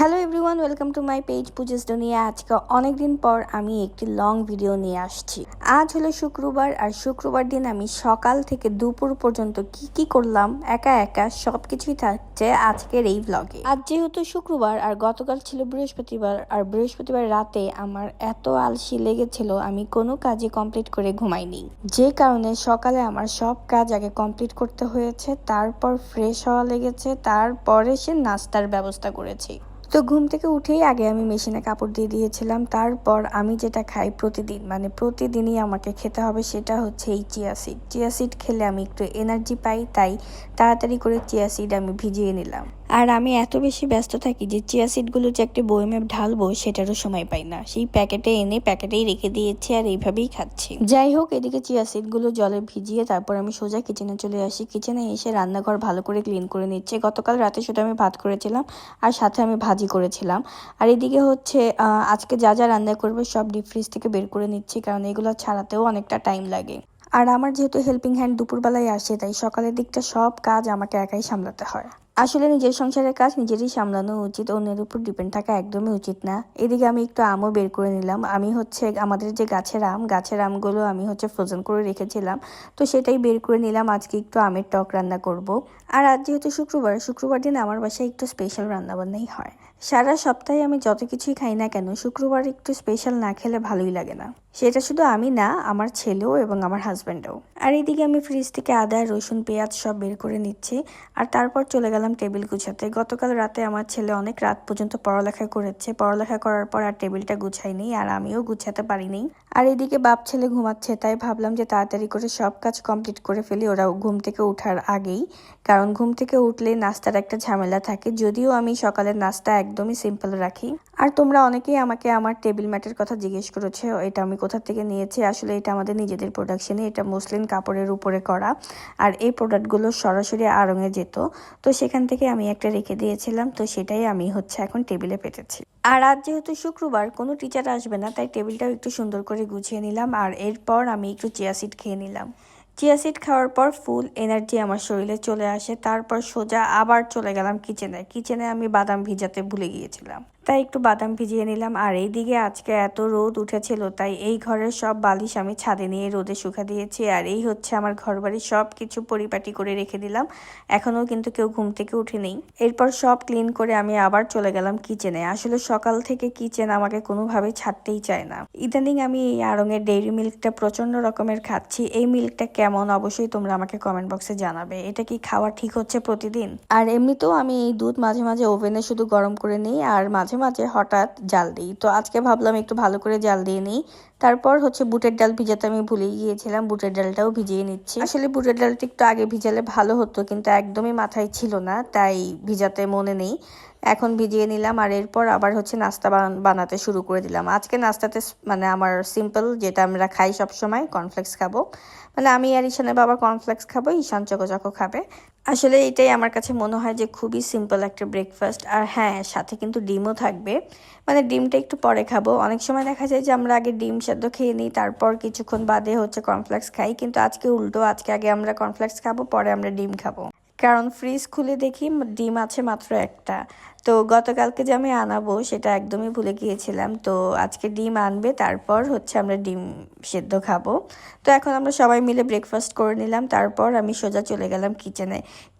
Hello everyone, welcome to my page পুজেস দুনিয়া। আজকে অনেক দিন পর আমি একটি লং ভিডিও নিয়ে আসছি। আজ হলো শুক্রবার, আর শুক্রবার দিন আমি সকাল থেকে দুপুর পর্যন্ত কি কি করলাম একা একা সব কিছুই থাকছে আজকের এই ভ্লগে। আজ যেহেতু শুক্রবার আর গতকাল ছিল বৃহস্পতিবার, আর বৃহস্পতিবার রাতে আমার এত আলসি লেগেছিল আমি কোনো কাজই কমপ্লিট করে ঘুমাইনি, যে কারণে সকালে আমার সব কাজ আগে কমপ্লিট করতে হয়েছে, তারপর ফ্রেশ হওয়া লেগেছে, তারপরে সে নাস্তার ব্যবস্থা করেছি। তো ঘুম থেকে উঠেই আগে আমি মেশিনে কাপড় দিয়ে দিয়েছিলাম। তারপর আমি যেটা খাই প্রতিদিন, মানে প্রতিদিনই আমাকে খেতে হবে, সেটা হচ্ছে এই চিয়া সিড। চিয়া সিড খেলে আমি একটু এনার্জি পাই, তাই তাড়াতাড়ি করে চিয়া সিড আমি ভিজিয়ে নিলাম। আর আমি এত বেশি ব্যস্ত থাকি যে চিয়া সিডগুলো যে একটি বয়মে ঢালবো সেটারও সময় পাই না, সেই প্যাকেটে এনে প্যাকেটেই রেখে দিয়েছি আর এইভাবেই খাচ্ছি। যাই হোক, এদিকে চিয়া সিডগুলো জলে ভিজিয়ে তারপর আমি সোজা কিচেনে চলে আসি। কিচেনে এসে রান্নাঘর ভালো করে ক্লিন করে নিচ্ছে। গতকাল রাতে শুধু আমি ভাত করেছিলাম আর সাথে আমি ভাজি করেছিলাম। আর এদিকে হচ্ছে আজকে যা যা রান্না করবো সব ডিপ ফ্রিজ থেকে বের করে নিচ্ছি, কারণ এগুলো ছাড়াতেও অনেকটা টাইম লাগে। আর আমার যেহেতু হেল্পিং হ্যান্ড দুপুরবেলায় আসে, তাই সকালের দিকটা সব কাজ আমাকে একাই সামলাতে হয়। আসলে নিজের সংসারের কাজ নিজেরই সামলানো উচিত, অন্যের উপর ডিপেন্ড থাকা একদমই উচিত না। এদিকে আমি একটু আমও বের করে নিলাম। আমি হচ্ছে আমাদের যে গাছের আমগুলো আমি হচ্ছে ফ্রোজেন করে রেখেছিলাম, তো সেটাই বের করে নিলাম। আজকে একটু আমের টক রান্না করব। আর আজ যেহেতু শুক্রবার দিন আমার বাসায় একটু স্পেশাল রান্নাবান্নাই হয়। সারা সপ্তাহে আমি যত কিছুই খাই না কেন, শুক্রবার একটু স্পেশাল না খেলে ভালোই লাগে না। সেটা শুধু আমি না, আমার ছেলেও এবং আমার হাজব্যান্ডও। আর এদিকে আমি ফ্রিজ থেকে আদা, রসুন, পেঁয়াজ সব বের করে নিচ্ছি। আর তারপর চলে গেলাম টেবিল গুছাতে। গতকাল রাতে আমার ছেলে অনেক রাত পর্যন্ত পড়ালেখা করেছে। পড়ালেখা করার পর আর টেবিলটা গুছাইনি, আর আমিও গুছাতে পারিনি। আর এদিকে বাপ ছেলে ঘুমাচ্ছে, তাই ভাবলাম যে তাড়াতাড়ি করে সব কাজ কমপ্লিট করে ফেলি ওরা ঘুম থেকে ওঠার আগেই, কারণ ঘুম থেকে উঠলে নাস্তার একটা ঝামেলা থাকে। যদিও আমি সকালের নাস্তা একদমই সিম্পল রাখি। আর তোমরা অনেকেই আমাকে আমার টেবিল ম্যাটের কথা জিজ্ঞেস করেছে, এটা আমি কোথা থেকে নিয়েছি। আসলে এটা আমাদের নিজেদের প্রোডাকশনে, এটা মসলিন কাপড়ের উপরে করা। আর এই প্রোডাক্টগুলো সরাসরি আড়ংয়ে যেত, তো সেখান থেকে আমি একটা রেখে দিয়েছিলাম, তো সেটাই আমি হচ্ছে এখন টেবিলে পেতেছি। আর আজ যেহেতু শুক্রবার কোনো টিচার আসবে না, তাই টেবিলটাও একটু সুন্দর করে গুছিয়ে নিলাম। আর এরপর আমি একটু চিয়া সিড খেয়ে নিলাম। চিয়া সিড খাওয়ার পর ফুল এনার্জি আমার শরীরে চলে আসে। তারপর সোজা আবার চলে গেলাম কিচেনে আমি বাদাম ভিজাতে ভুলে গিয়েছিলাম, তাই একটু বাদাম ভিজিয়ে নিলাম। আর এইদিকে আজকে এত রোদ উঠেছিল, তাই এই ঘরের সব বালিশ আমি ছাদে নিয়ে রোদে শুকা দিয়েছি। আর এই হচ্ছে আমার ঘরবাড়ি সব কিছু পরিপাটি করে রেখে দিলাম। এখনও কিন্তু কেউ ঘুম থেকে উঠে নেই। এরপর সব ক্লিন করে আমি আবার চলে গেলাম কিচেনে। আসলে সকাল থেকে কিচেন আমাকে কোনোভাবে ছাড়তেই চায় না। ইদানিং আমি এই আড়ংয়ের ডেইরি মিল্কটা প্রচন্ড রকমের খাচ্ছি। এই মিল্কটা কেমন অবশ্যই তোমরা আমাকে কমেন্ট বক্সে জানাবে। এটা কি খাওয়া ঠিক হচ্ছে প্রতিদিন? আর এমনিতেও আমি এই দুধ মাঝে মাঝে ওভেনে শুধু গরম করে নিই, আর মাঝে মাঝে হঠাৎ জাল দিই। তো আজকে ভাবলাম একটু ভালো করে জাল দিয়ে নিই। তারপর হচ্ছে বুটের ডাল ভিজাতে আমি ভুলেই গিয়েছিলাম, বুটের ডালটাও ভিজিয়ে নিচ্ছি। আসলে বুটের ডালটা একটু আগে ভিজালে ভালো হতো, কিন্তু একদমই মাথায় ছিল না, তাই ভিজাতে মনে নেই। এখন ভিজিয়ে নিলাম। আর এরপর আবার হচ্ছে নাস্তা বানাতে শুরু করে দিলাম। আজকে নাস্তাতে মানে আমার সিম্পল যেটা আমরা খাই সব সময়, কর্নফ্লেক্স খাবো। মানে আমি আর ঈশানের বাবা কর্নফ্লেক্স খাবো, ঈশান চকো খাবে। আসলে এটাই আমার কাছে মনে হয় যে খুবই সিম্পল একটা ব্রেকফাস্ট। আর হ্যাঁ, সাথে কিন্তু ডিমও থাকবে। মানে ডিমটা একটু পরে খাবো। অনেক সময় দেখা যায় যে আমরা আগে ডিম সেদ্ধ খেয়ে নিই, তারপর কিছুক্ষণ বাদে হচ্ছে কর্নফ্লেক্স খাই, কিন্তু আজকে উল্টো, আজকে আগে আমরা কর্নফ্লেক্স খাবো, পরে আমরা ডিম খাবো। কারণ ফ্রিজ খুলে দেখি ডিম আছে মাত্র একটা। তো গতকালকে যে আমি আনাবো সেটা একদমই ভুলে গিয়েছিলাম, তো আজকে ডিম আনবে, তারপর হচ্ছে আমরা ডিম সেদ্ধ খাবো। তো এখন আমরা সবাই মিলে ব্রেকফাস্ট করে নিলাম। তারপর আমি সোজা চলে গেলাম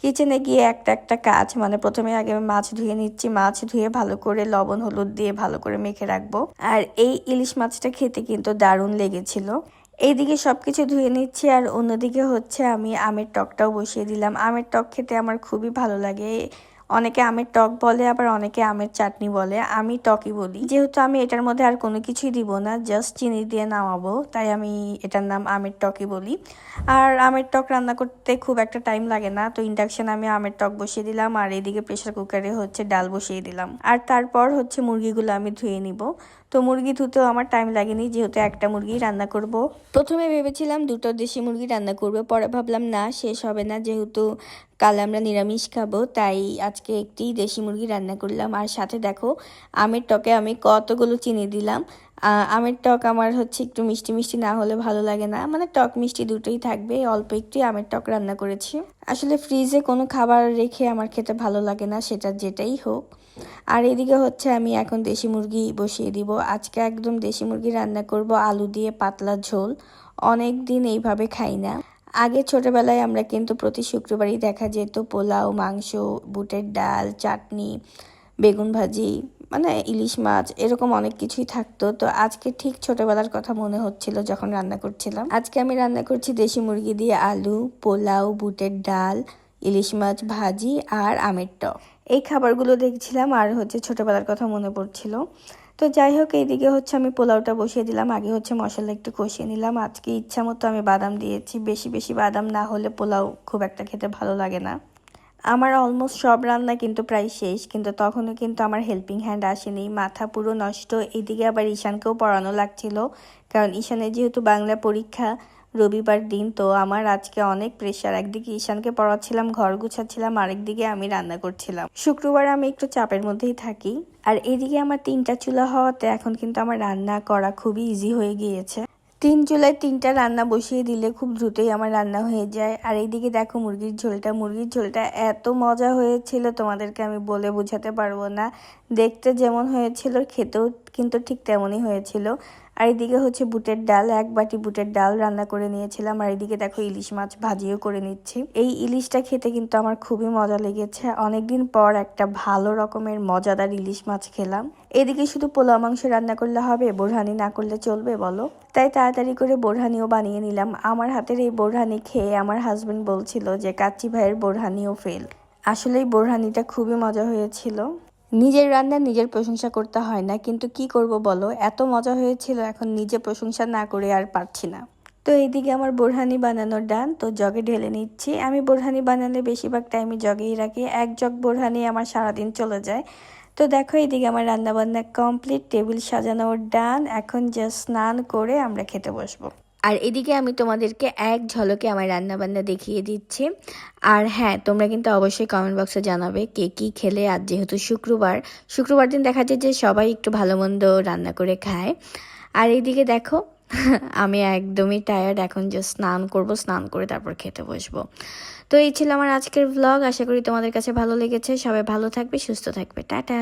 কিচেনে গিয়ে একটা একটা কাজ, মানে প্রথমে আগে আমি মাছ ধুয়ে নিচ্ছি। মাছ ধুয়ে ভালো করে লবণ হলুদ দিয়ে ভালো করে মেখে রাখবো। আর এই ইলিশ মাছটা খেতে কিন্তু দারুণ লেগেছিল। এইদিকে সবকিছু ধুয়ে নিচ্ছি, আর অন্যদিকে হচ্ছে আমি আমের টকটাও বসিয়ে দিলাম। আমের টক খেতে আমার খুবই ভালো লাগে। অনেকে আমের টক বলে, আবার অনেকে আমের চাটনি বলে, আমি টকই বলি। যেহেতু আমি এটার মধ্যে আর কোনো কিছুই দিব না, জাস্ট চিনি দিয়ে নামাবো, তাই আমি এটার নাম আমের টকই বলি। আর আমের টক রান্না করতে খুব একটা টাইম লাগে না, তো ইন্ডাকশনে আমি আমের টক বসিয়ে দিলাম। আর এদিকে প্রেসার কুকারে হচ্ছে ডাল বসিয়ে দিলাম। আর তারপর হচ্ছে মুরগিগুলো আমি ধুয়ে নিব। তো মুরগি ধুতেও আমার টাইম লাগেনি, যেহেতু একটা মুরগি রান্না করব। প্রথমে ভেবেছিলাম দুটো দেশি মুরগি রান্না করব, পরে ভাবলাম না, শেষ হবে না, যেহেতু কাল আমরা নিরামিষ খাবো, তাই আজকে একটি দেশি মুরগি রান্না করলাম। আর সাথে দেখো আমের টকে আমি কতগুলো চিনি দিলাম। আমের টক আমার হচ্ছে একটু মিষ্টি মিষ্টি না হলে ভালো লাগে না, মানে টক মিষ্টি দুটোই থাকবে। অল্প একটু আমের টক রান্না করেছি। আসলে ফ্রিজে কোনো খাবার রেখে আমার খেতে ভালো লাগে না, সেটা যেটাই হোক। আর এদিকে হচ্ছে আমি এখন দেশি মুরগি বসিয়ে দিব। আজকে একদম দেশি মুরগি রান্না করব, আলু দিয়ে পাতলা ঝোল। অনেক দিন এইভাবে খাই না। আগে ছোটবেলায় আমরা কিন্তু প্রতি শুক্রবারই দেখা যেত পোলাও, মাংস, বুটের ডাল, চাটনি, বেগুন ভাজি, মানে ইলিশ মাছ, এরকম অনেক কিছুই থাকতো। তো আজকে ঠিক ছোটবেলার কথা মনে হচ্ছিল যখন রান্না করছিলাম। আজকে আমি রান্না করছি দেশি মুরগি দিয়ে আলু, পোলাও, বুটের ডাল, ইলিশ মাছ ভাজি আর আমের টক। এই খাবারগুলো দেখছিলাম আর হচ্ছে ছোটবেলার কথা মনে পড়ছিল। তো যাই হোক, এইদিকে হচ্ছে আমি পোলাওটা বসিয়ে দিলাম। আগে হচ্ছে মশলা একটু কষিয়ে নিলাম। আজকে ইচ্ছা মতো আমি বাদাম দিয়েছি, বেশি বেশি বাদাম না হলে পোলাও খুব একটা খেতে ভালো লাগে না। আমার অলমোস্ট সব রান্না কিন্তু প্রায় শেষ, কিন্তু তখনও কিন্তু আমার হেল্পিং হ্যান্ড আসেনি, মাথা পুরো নষ্ট। এদিকে আবার ঈশানকেও পড়ানো লাগছিল, কারণ ঈশানের যেহেতু বাংলা পরীক্ষা রবিবার দিন, তো আমার আজকে অনেক প্রেশার। একদিকে ঈশানকে পড়াচ্ছিলাম, ঘর গুছাচ্ছিলাম, আরেকদিকে আমি রান্না করছিলাম। শুক্রবার আমি একটু চাপের মধ্যেই থাকি। আর এদিকে আমার 3টা চুলা হওয়াতে এখন কিন্তু আমার রান্না করা খুবই ইজি হয়ে গিয়েছে। 3 চুলায় 3টা রান্না বসিয়ে দিলে খুব দ্রুতই আমার রান্না হয়ে যায়। আর এইদিকে দেখো মুরগির ঝোলটা এত মজা হয়েছিল, তোমাদেরকে আমি বলে বোঝাতে পারবো না। দেখতে যেমন হয়েছিল, খেতেও কিন্তু ঠিক তেমনই হয়েছিল। আর এদিকে হচ্ছে বুটের ডাল, 1 বাটি বুটের ডাল রান্না করে নিয়েছিলাম। আর এদিকে দেখো ইলিশ মাছ ভাজিও করে নিচ্ছি। এই ইলিশটা খেতে কিন্তু আমার খুবই মজা লেগেছে। অনেকদিন পর একটা ভালো রকমের মজাদার ইলিশ মাছ খেলাম। এদিকে শুধু পোলাও মাংস রান্না করলে হবে, বোরহানি না করলে চলবে বলো? তাই তাড়াতাড়ি করে বোরহানিও বানিয়ে নিলাম। আমার হাতের এই বোরহানি খেয়ে আমার হাজবেন্ড বলছিল যে কাচ্চি ভাইয়ের বোরহানিও ফেল। আসলেই বোরহানিটা খুবই মজা হয়েছিল। নিজের রান্না নিজের প্রশংসা করতে হয় না, কিন্তু কি করব বলো, এত মজা হয়েছিল, এখন নিজে প্রশংসা না করে আর পারছি না। তো এইদিকে আমার বোরহানি বানানোর ডান, তো জগে ঢেলে নিচ্ছি। আমি বোরহানি বানালে বেশিরভাগ টাইমে জগেই রাখি, 1 জগ বোরহানি আমার সারাদিন চলে যায়। তো দেখো এইদিকে আমার রান্না বান্না কমপ্লিট, টেবিল সাজানোর ডান। এখন জাস্ট স্নান করে আমরা খেতে বসবো। আর এদিকে আমি তোমাদেরকে এক ঝলকে আমার রান্নাবান্না দেখিয়ে দিচ্ছি। আর হ্যাঁ, তোমরা কিন্তু অবশ্যই কমেন্ট বক্সে জানাবে কে কী খেলে। আর যেহেতু শুক্রবার দিন দেখা যায় যে সবাই একটু ভালো মন্দ রান্না করে খায়। আর এইদিকে দেখো আমি একদমই টায়ার্ড, এখন জাস্ট স্নান করব, স্নান করে তারপর খেতে বসবো। তো এই ছিল আমার আজকের ভ্লগ। আশা করি তোমাদের কাছে ভালো লেগেছে। সবাই ভালো থাকবে, সুস্থ থাকবে। টাটা।